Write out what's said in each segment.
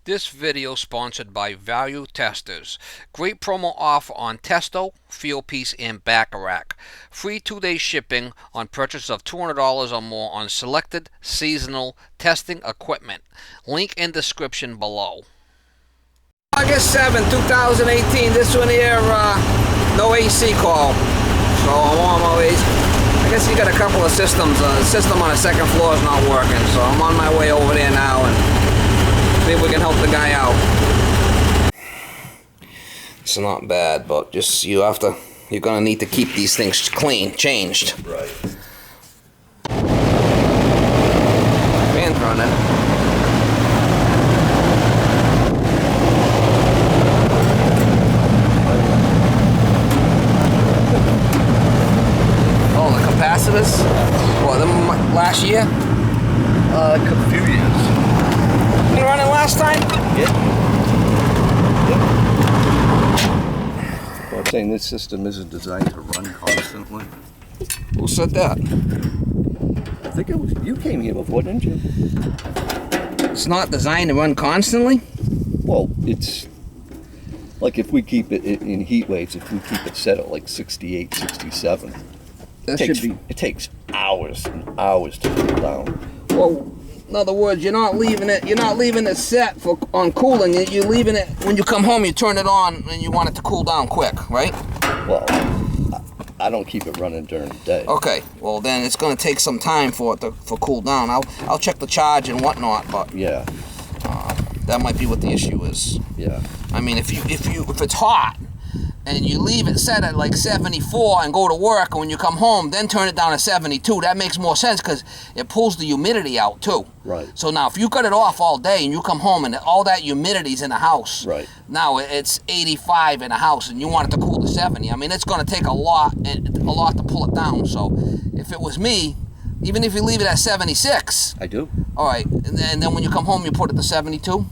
This video sponsored by Value Testers. Great promo offer on Testo, Fieldpiece, and Bacharach. Free 2-day shipping on purchase of $200 or more on selected seasonal testing equipment. Link in description below. August 7, 2018. This one here, no AC call. So I'm on my way. I guess you got a couple of systems. The system on the second floor is not working, so I'm on my way over there now and see if we can help the guy out. It's not bad, but just you're gonna need to keep these things clean, changed. Right. Fan's running. Oh, the capacitors? What, them last year? A few years. You running last time? Yeah. Well, I'm saying this system isn't designed to run constantly. Who said that? I think it was you came here before, didn't you? It's not designed to run constantly? Well, it's like if we keep it in heat waves, if we keep it set at like 68, 67, it takes hours and hours to cool down. Well, in other words, you're not leaving it set on cooling. You're leaving it when you come home. You turn it on and you want it to cool down quick, right? Well, I don't keep it running during the day. Okay. Well, then it's going to take some time for it to cool down. I'll check the charge and whatnot, but Yeah. That might be what the issue is. Yeah. I mean, if it's hot and you leave it set at like 74 and go to work, and when you come home, then turn it down to 72, that makes more sense because it pulls the humidity out too. Right. So now if you cut it off all day and you come home and all that humidity's in the house, Right. now it's 85 in the house and you want it to cool to 70. I mean, it's going to take a lot to pull it down. So if it was me, even if you leave it at 76, I do. all right, and then when you come home, you put it to 72?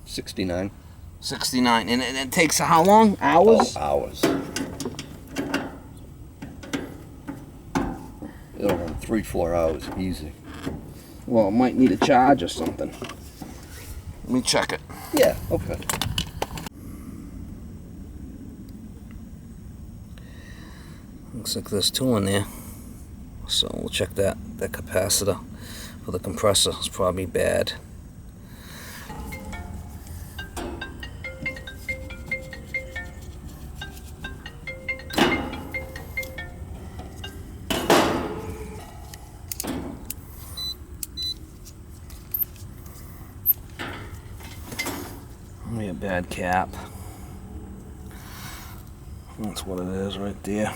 69. 69, and it takes how long? Hours? Oh, hours. It'll run 3-4 hours easy. Well, it might need a charge or something. Let me check it. Yeah, okay. Looks like there's two in there. So we'll check that capacitor for the compressor. It's probably bad. Maybe a bad cap. That's what it is right there.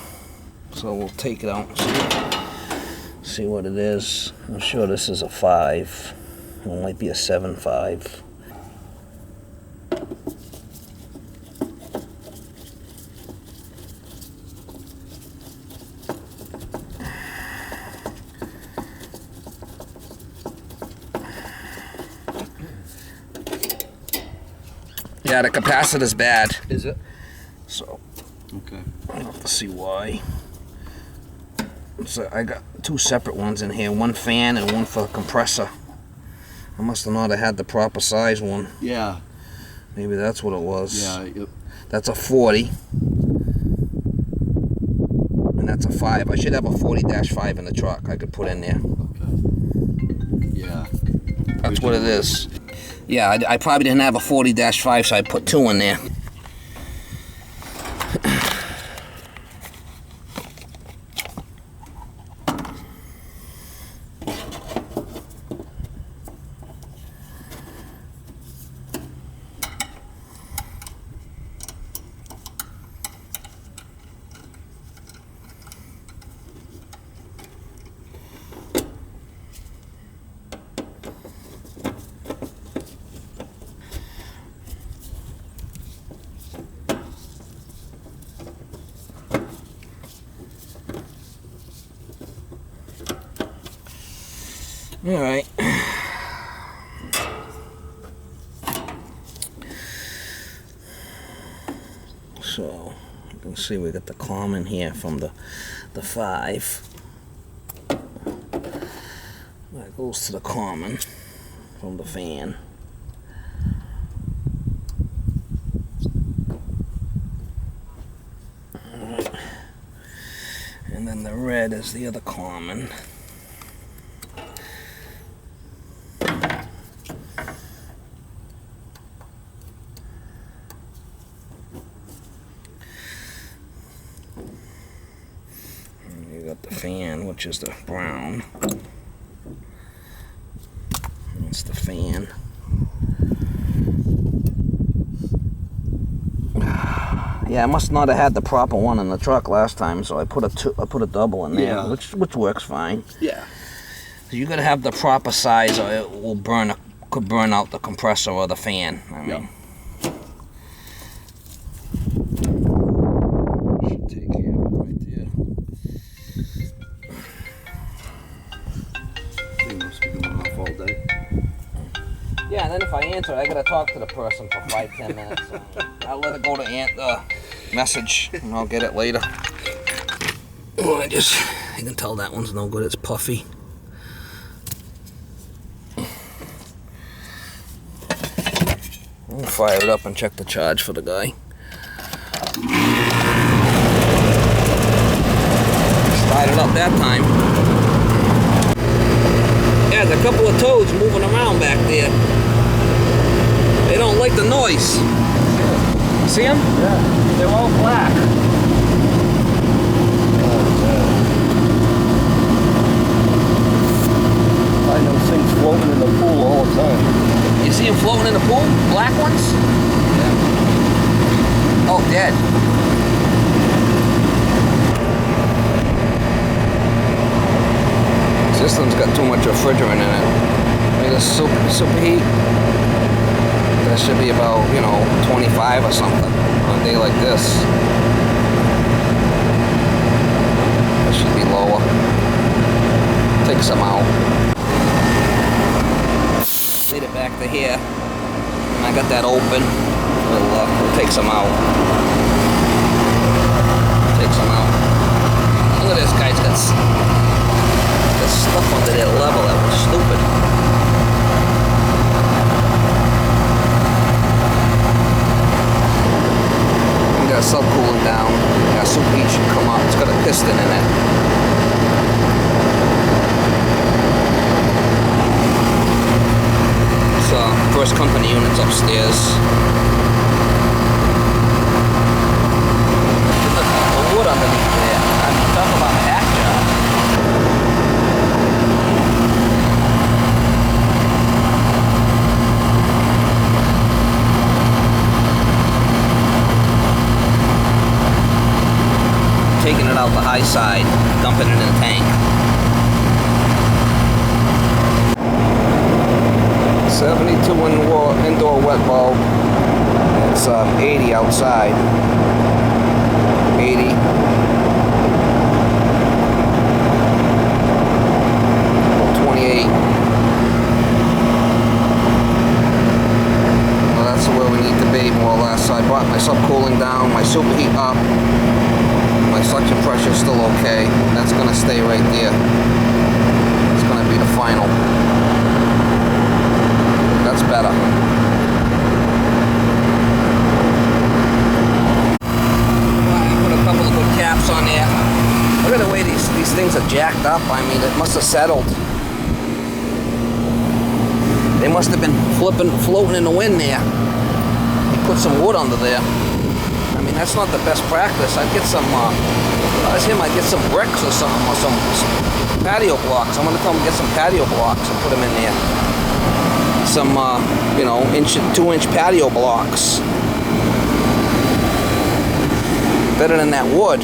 So we'll take it out and see what it is. I'm sure this is a 5. It might be a 7.5. Yeah, the capacitor's bad. Is it? So, Okay. I'll have to see why. So I got two separate ones in here, one fan and one for compressor. I must have not have had the proper size one. Yeah. Maybe that's what it was. Yeah. That's a 40. And that's a 5. I should have a 40-5 in the truck I could put in there. Okay. Yeah. That's what it is. Yeah, I probably didn't have a 40-5, so I put 2 in there. All right. So you can see we got the common here from the 5. That goes to the common from the fan. side is the other common. And you got the fan, which is the brown. That's the fan. Yeah, I must not have had the proper one in the truck last time, so I put a double in there, Yeah. which works fine. Yeah. So you gotta have the proper size, or it will could burn out the compressor or the fan. I mean, should take care of it right there. They must be going off all day. Yeah, and then if I answer, I gotta talk to the person for 5-10 minutes. So I'll let it go to message, and I'll get it later. Oh, you can tell that one's no good. It's puffy. I'll fire it up and check the charge for the guy. Started up that time. Yeah, there's a couple of toads moving around back there. They don't like the noise. See them? Yeah. They're all black. I know things floating in the pool all the time. You see them floating in the pool? Black ones? Yeah. Oh, dead. System's got too much refrigerant in it. I mean, this superheat. That should be about, 25 or something on a day like this. That should be lower. Take some out. Lead it back to here. And I got that open. We'll take some out. Take some out. Look at this guy's got stuff under that level that was stupid. We got subcooling down. Yeah, superheat should come up. It's got a piston in it. First company units upstairs. Look at the wood underneath there. I mean, talk about a hack job. Taking it out the high side, dumping it in the tank. 72 indoor wet bulb. It's 80 outside. 80. Well, 28. Well, that's where we need to be, more or less. So I brought my subcooling down, my superheat up. My suction pressure is still okay. That's going to stay right there. It's going to be the final. That's better. I put a couple of good caps on there. Look at the way these things are jacked up. I mean, it must have settled. They must have been floating in the wind there. Put some wood under there. I mean, that's not the best practice. I'd get some, if I was him, I'd get some bricks or something, or some patio blocks. I'm going to tell him to get some patio blocks and put them in there. Some, 2-inch patio blocks. Better than that wood.